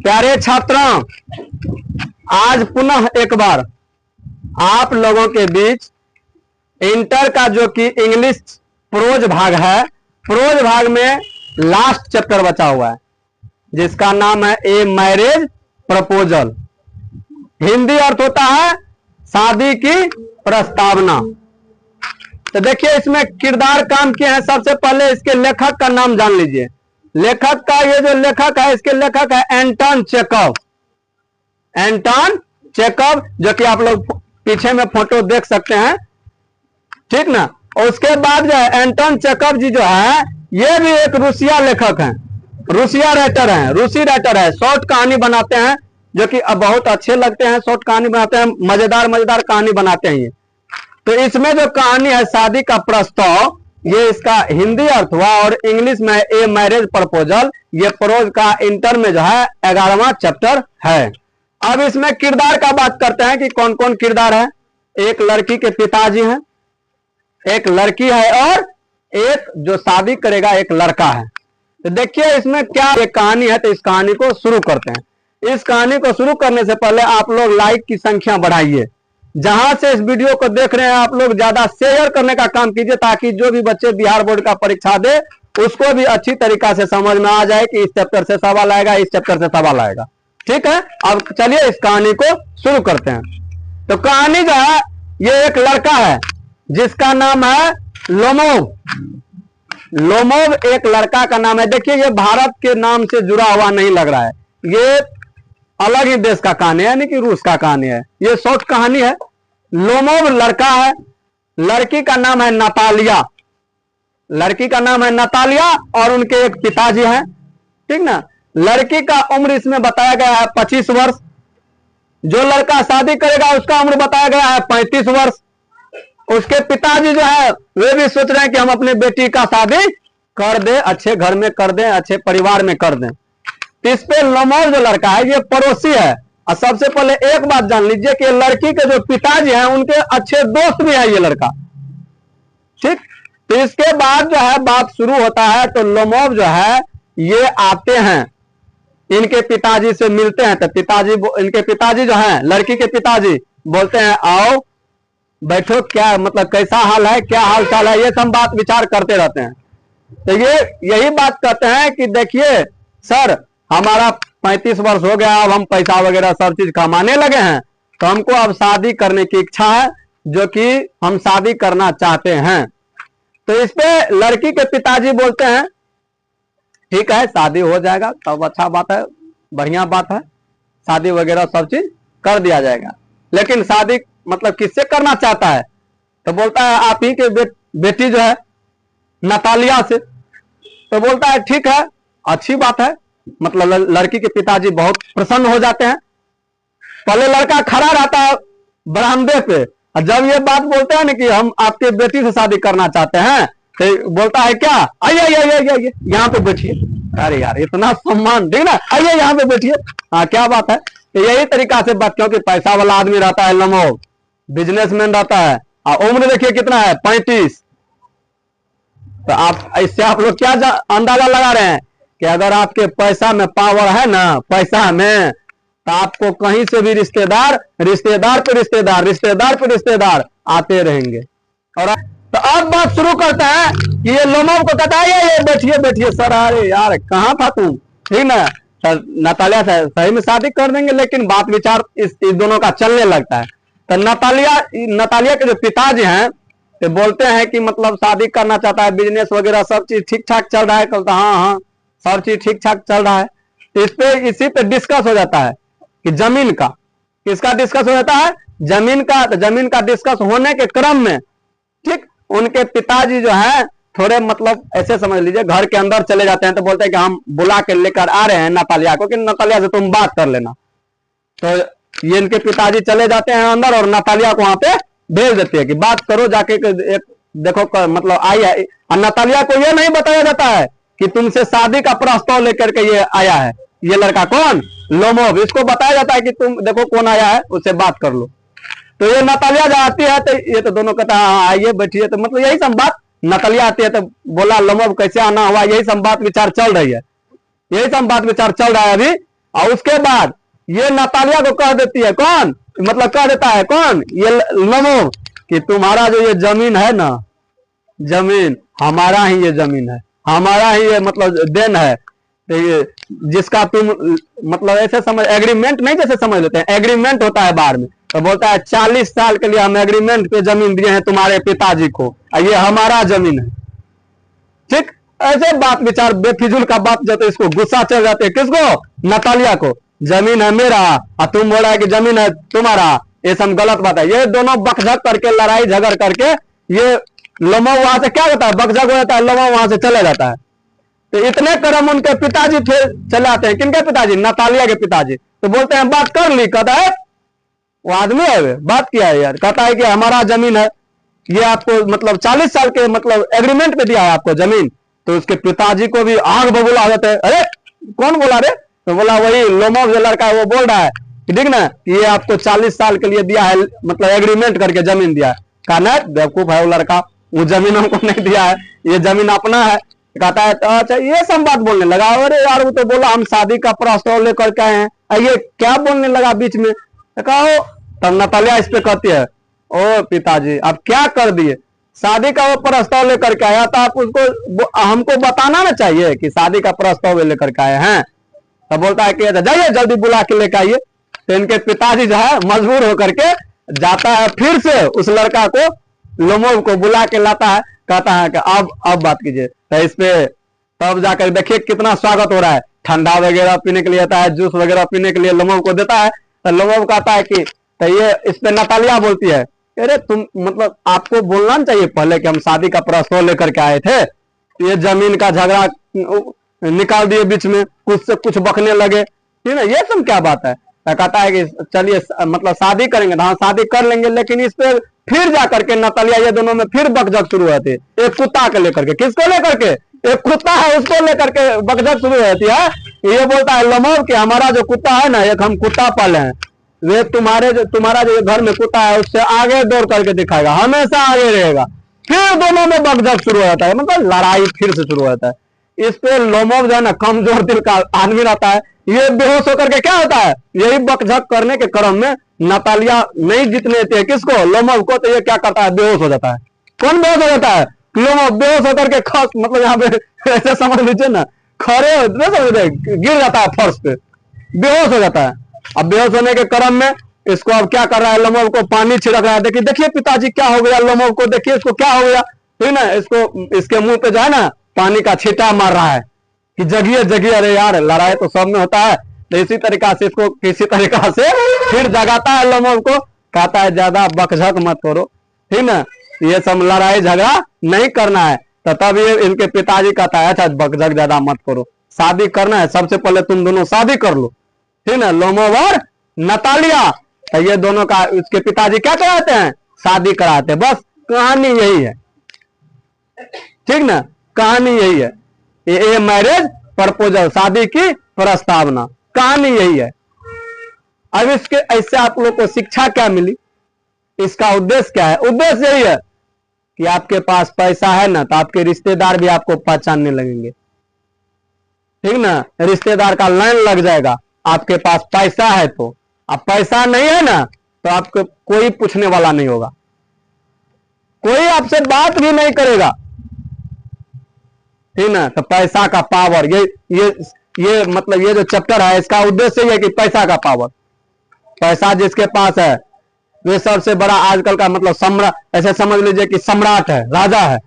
प्यारे छात्रों, आज पुनः एक बार आप लोगों के बीच इंटर का जो कि इंग्लिश प्रोज भाग है, प्रोज भाग में लास्ट चैप्टर बचा हुआ है जिसका नाम है ए मैरिज प्रपोजल। हिंदी अर्थ होता है शादी की प्रस्तावना। तो देखिए इसमें किरदार काम किए हैं। सबसे पहले इसके लेखक का नाम जान लीजिए। लेखक का ये जो लेखक है, इसके लेखक है एंटन चेखव। एंटन चेखव, जो कि आप लोग पीछे में फोटो देख सकते हैं, ठीक ना। और उसके बाद जो है एंटन चेखव जी जो है, ये भी एक रूसिया लेखक हैं, रूसिया राइटर हैं, रूसी राइटर है। शॉर्ट कहानी बनाते हैं जो कि अब बहुत अच्छे लगते हैं। शॉर्ट कहानी बनाते हैं, मजेदार मजेदार कहानी बनाते हैं ये। तो इसमें जो कहानी है शादी का प्रस्ताव, ये इसका हिंदी अर्थ हुआ और इंग्लिश में ए मैरिज प्रपोजल। ये प्रोज का इंटर में जो है 11वां चैप्टर है। अब इसमें किरदार का बात करते हैं कि कौन कौन किरदार है। एक लड़की के पिताजी हैं, एक लड़की है और एक जो शादी करेगा एक लड़का है। तो देखिए इसमें क्या एक कहानी है। तो इस कहानी को शुरू करते हैं। इस कहानी को शुरू करने से पहले आप लोग लाइक की संख्या बढ़ाइए। जहां से इस वीडियो को देख रहे हैं आप लोग ज्यादा शेयर करने का काम कीजिए, ताकि जो भी बच्चे बिहार बोर्ड का परीक्षा दे उसको भी अच्छी तरीका से समझ में आ जाए कि इस चैप्टर से सवाल आएगा, इस चैप्टर से सवाल आएगा। ठीक है, अब चलिए इस कहानी को शुरू करते हैं। तो कहानी जो है, ये एक लड़का है जिसका नाम है लोमोव। लोमोव एक लड़का का नाम है। देखिए ये भारत के नाम से जुड़ा हुआ नहीं लग रहा है, ये अलग ही देश का कहानी है, यानी कि रूस का कहानी है। ये शॉर्ट कहानी है। लोमोव लड़का है, लड़की का नाम है नतालिया। लड़की का नाम है नतालिया और उनके एक पिताजी हैं, ठीक ना। लड़की का उम्र इसमें बताया गया है 25 वर्ष। जो लड़का शादी करेगा उसका उम्र बताया गया है 35 वर्ष। उसके पिताजी जो है वे भी सोच रहे हैं कि हम अपने बेटी का शादी कर दें, अच्छे घर में कर दें, अच्छे परिवार में कर दें। इस पे लोमोव जो लड़का है ये पड़ोसी है। और सबसे पहले एक बात जान लीजिए कि लड़की के जो पिताजी हैं उनके अच्छे दोस्त भी है ये लड़का, ठीक। तो इसके बाद जो है बात शुरू होता है। तो लोमोव जो है ये आते हैं, इनके पिताजी से मिलते हैं। तो पिताजी, इनके पिताजी जो हैं, लड़की के पिताजी बोलते हैं आओ बैठो, क्या मतलब कैसा हाल है, क्या हाल चाल है, ये सब बात विचार करते रहते हैं। तो ये यही बात कहते हैं कि देखिए सर, हमारा 35 वर्ष हो गया, अब हम पैसा वगैरह सब चीज कमाने लगे हैं, तो हमको अब शादी करने की इच्छा है, जो कि हम शादी करना चाहते हैं। तो इस पे लड़की के पिताजी बोलते हैं ठीक है शादी हो जाएगा, तब अच्छा बात है, बढ़िया बात है, शादी वगैरह सब चीज कर दिया जाएगा। लेकिन शादी मतलब किससे करना चाहता है? तो बोलता है आप ही के बेटी जो है नतालिया से। तो बोलता है ठीक है, अच्छी बात है। मतलब लड़की के पिताजी बहुत प्रसन्न हो जाते हैं। पहले लड़का खड़ा रहता है बरामदे पे, और जब ये बात बोलते हैं ना कि हम आपके बेटी से शादी करना चाहते हैं, तो बोलता है क्या, आइए आइए आइए आइए यहाँ पे बैठिए। अरे यार इतना सम्मान, ठीक ना, आइए यहाँ पे बैठिए। हाँ क्या बात है। तो यही तरीका से बात, क्योंकि पैसा वाला आदमी रहता है लोमोव, बिजनेसमैन रहता है, और उम्र देखिए कितना है 35। तो आप इससे आप लोग क्या अंदाजा लगा रहे हैं कि अगर आपके पैसा में पावर है ना, पैसा में, तो आपको कहीं से भी रिश्तेदार, रिश्तेदार पे रिश्तेदार, रिश्तेदार पे रिश्तेदार आते रहेंगे। और तो अब बात शुरू करता है कि ये लोमोव को कहता है ये बैठिए बैठिए सर। अरे यार कहाँ था तुम, ठीक ना। नतालिया से सही में शादी कर देंगे, लेकिन बात विचार इस दोनों का चलने लगता है। तो नतालिया के जो पिताजी हैं तो बोलते हैं कि मतलब शादी करना चाहता है, बिजनेस वगैरह सब चीज ठीक ठाक चल रहा है। कहता हाँ हाँ सब चीज ठीक ठाक चल रहा है। तो इसी पे डिस्कस हो जाता है कि जमीन का, किसका डिस्कस हो जाता है, जमीन का। तो जमीन का डिस्कस होने के क्रम में, ठीक, उनके पिताजी जो है थोड़े मतलब ऐसे समझ लीजिए घर के अंदर चले जाते हैं। तो बोलते हैं कि हम बुला के लेकर आ रहे हैं नतालिया को, कि नतालिया से तुम बात कर लेना। तो ये इनके पिताजी चले जाते हैं अंदर और नतालिया को वहां पे भेज देते हैं कि बात करो जाके, एक देखो मतलब आई है। और नतालिया को ये नहीं बताया जाता है कि तुमसे शादी का प्रस्ताव लेकर के ये आया है। ये लड़का कौन, लोमोव, इसको बताया जाता है कि तुम देखो कौन आया है, उससे बात कर लो। तो ये नतालिया जब आती है तो ये तो दोनों कहता है हाँ आइए बैठिए। तो मतलब यही सब बात, नतालिया आती है तो बोला लोमोव कैसे आना हुआ, यही सब बात विचार चल रही है, यही सब बात विचार चल रहा है अभी। और उसके बाद ये नतालिया को कह देती है, कौन मतलब कह देता है कौन, ये लोमोव, कि तुम्हारा जो ये जमीन है ना, जमीन हमारा ही ये जमीन है, हमारा ही ये मतलब देन है, तो ये जिसका तुम मतलब ऐसे समझ, एग्रीमेंट नहीं जैसे समझ लेते हैं, एग्रीमेंट होता है बाहर में, तो बोलता है 40 साल के लिए हम एग्रीमेंट पे जमीन दिए हैं तुम्हारे पिताजी को, और ये हमारा जमीन है। ठीक, ऐसे बात विचार बेफिजूल का बात जाते, इसको गुस्सा चल जाते, किसको, नतालिया को, जमीन है मेरा और तुम बोल रहा है कि जमीन है तुम्हारा, ये सब गलत बात है। ये दोनों बकझक करके, लड़ाई झगड़ करके, ये लोमोव वहां से क्या होता है, बकझक हो जाता है, लोमोव वहां से चले जाता है। तो इतने कर्म उनके पिताजी फिर चले आते हैं, किनके पिताजी, नतालिया के पिताजी। तो बोलते हैं बात कर ली, कहता है वो आदमी है वे, बात किया है यार, कहता है कि हमारा जमीन है, ये आपको मतलब 40 साल के मतलब एग्रीमेंट पे दिया है आपको जमीन। तो उसके पिताजी को भी आग बबूला हो जाते हैं, अरे कौन बोला रे, तो बोला वही लोमोव जो लड़का है वो बोल रहा है कि ठीक ना, ये आपको 40 साल के लिए दिया है, मतलब एग्रीमेंट करके जमीन दिया है। कहा ना बेवकूफ है वो लड़का, वो जमीन हमको नहीं दिया है, ये जमीन अपना है। कहता है तो अच्छा, ये सब बात बोलने लगा, अरे यार वो तो बोला हम शादी का प्रस्ताव लेकर के आए हैं, ये क्या बोलने लगा बीच में। कहो तब नतालिया इस पे कहती है, ओ पिताजी आप क्या कर दिए, शादी का वो प्रस्ताव लेकर के आया तो आप उसको हमको बताना ना चाहिए कि शादी का प्रस्ताव लेकर के आए हैं। तब बोलता है कि जाइए जल्दी बुला के लेकर आइए। तो इनके पिताजी जो है मजबूर होकर के जाता है, फिर से उस लड़का को, लोमोव को बुला के लाता है, कहता है कि अब बात कीजिए। तो इस पे तब जाकर देखिए कितना स्वागत हो रहा है, ठंडा वगैरह पीने के लिए आता है, जूस वगैरह पीने के लिए लोमोव को देता है। तो लोमोव कहता है कि, तो ये इस पे नतालिया बोलती है, अरे तुम मतलब आपको बोलना चाहिए पहले कि हम शादी का प्रस्ताव लेकर के आए थे, ये जमीन का झगड़ा निकाल दिए बीच में, कुछ से कुछ बकने लगे, ठीक है, ये सब क्या बात है। कहता है कि चलिए मतलब शादी करेंगे, हाँ शादी कर लेंगे, लेकिन इस पे फिर जाकर के नतालिया ये दोनों में फिर बकझक शुरू होती है, एक कुत्ता को लेकर के, किसको लेकर के, एक कुत्ता है उसको लेकर के बकझक शुरू होती है। ये बोलता है लोमोव कि हमारा जो कुत्ता है ना, एक हम कुत्ता पाले हैं, वे तुम्हारा जो घर में कुत्ता है उससे आगे दौड़ करके दिखाएगा, हमेशा आगे रहेगा। फिर दोनों में बकझक शुरू हो जाता है, मतलब लड़ाई फिर से शुरू हो जाता है। इस पे लोमोव जो है ना, कमजोर दिल का आदमी रहता है, ये बेहोश होकर के क्या होता है, यही बकझक करने के क्रम में नतालिया नहीं जीतने देती है किसको, लोमोव को, तो ये क्या करता है, बेहोश हो जाता है। कौन बेहोश हो जाता है, लोमोव बेहोश होकर के खस मतलब यहाँ पे ऐसे समझ लीजिए ना, खड़े गिर जाता है फर्श पे, बेहोश हो जाता है। अब बेहोश होने के क्रम में इसको अब क्या कर रहा है, लोमोव को पानी छिड़क रहा है, देखिए देखिए पिताजी क्या हो गया, लोमोव को देखिए इसको क्या हो गया, ठीक ना, इसको इसके मुंह पे जो है ना पानी का छींटा मार रहा है कि जगिए जगिए, अरे यार लड़ाई तो सब में होता है। तो इसी तरीका से इसको किसी तरीका से फिर जगाता है लोमोव को, कहता है ज्यादा बकझक मत करो, ठीक ना, ये सब लड़ाई झगड़ा नहीं करना है। तो तब ये इनके पिताजी कहता है अच्छा बकझक ज्यादा मत करो, शादी करना है, सबसे पहले तुम दोनों शादी कर लो, ठीक ना, लोमोव और नतालिया। तो ये दोनों का उसके पिताजी क्या कराते हैं, शादी कराते हैं। बस कहानी यही है, ठीक ना, कहानी यही है, ये मैरिज प्रपोजल, शादी की प्रस्तावना, कहानी यही है। अब इसके ऐसे आप लोग को शिक्षा क्या मिली, इसका उद्देश्य क्या है, उद्देश्य यही है कि आपके पास पैसा है ना, तो आपके रिश्तेदार भी आपको पहचानने लगेंगे, ठीक ना, रिश्तेदार का लाइन लग जाएगा, आपके पास पैसा है तो। अब पैसा नहीं है ना, तो आपको कोई पूछने वाला नहीं होगा, कोई आपसे बात भी नहीं करेगा, ठीक ना। तो पैसा का पावर, ये मतलब ये जो चैप्टर है इसका उद्देश्य ये है कि पैसा का पावर, पैसा जिसके पास है वे सबसे बड़ा आजकल का मतलब सम्राट, ऐसे समझ लीजिए कि सम्राट है, राजा है,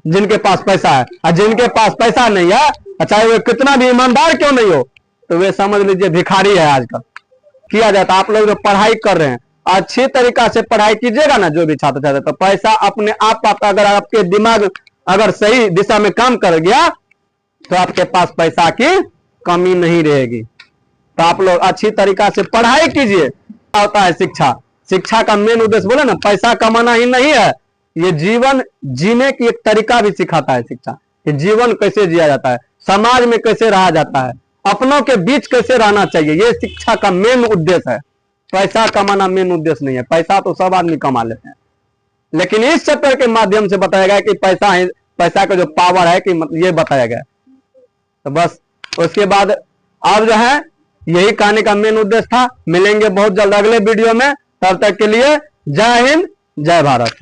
जिनके पास पैसा है। और जिनके पास पैसा नहीं है, चाहे वो कितना भी ईमानदार क्यों नहीं हो, तो वे समझ लीजिए भिखारी है आजकल। किया जाता, आप लोग जो पढ़ाई कर रहे हैं अच्छी तरीका से पढ़ाई कीजिएगा ना, जो भी छात्र छात्र, तो पैसा अपने आप आता। अगर आपके दिमाग अगर सही दिशा में काम कर गया तो आपके पास पैसा की कमी नहीं रहेगी। तो आप लोग अच्छी तरीका से पढ़ाई कीजिए। होता है शिक्षा, शिक्षा का मेन उद्देश्य बोले ना, पैसा कमाना ही नहीं है, ये जीवन जीने की एक तरीका भी सिखाता है शिक्षा, कि जीवन कैसे जिया जाता है, समाज में कैसे रहा जाता है, अपनों के बीच कैसे रहना चाहिए, ये शिक्षा का मेन उद्देश्य है। पैसा कमाना मेन उद्देश्य नहीं है, पैसा तो सब आदमी कमा लेते हैं, लेकिन इस चैप्टर के माध्यम से बताया गया कि पैसा है, पैसा का जो पावर है कि ये बताया गया। तो बस उसके बाद अब जो है यही कहने का मेन उद्देश्य था। मिलेंगे बहुत जल्द अगले वीडियो में, तब तक के लिए जय हिंद जय भारत।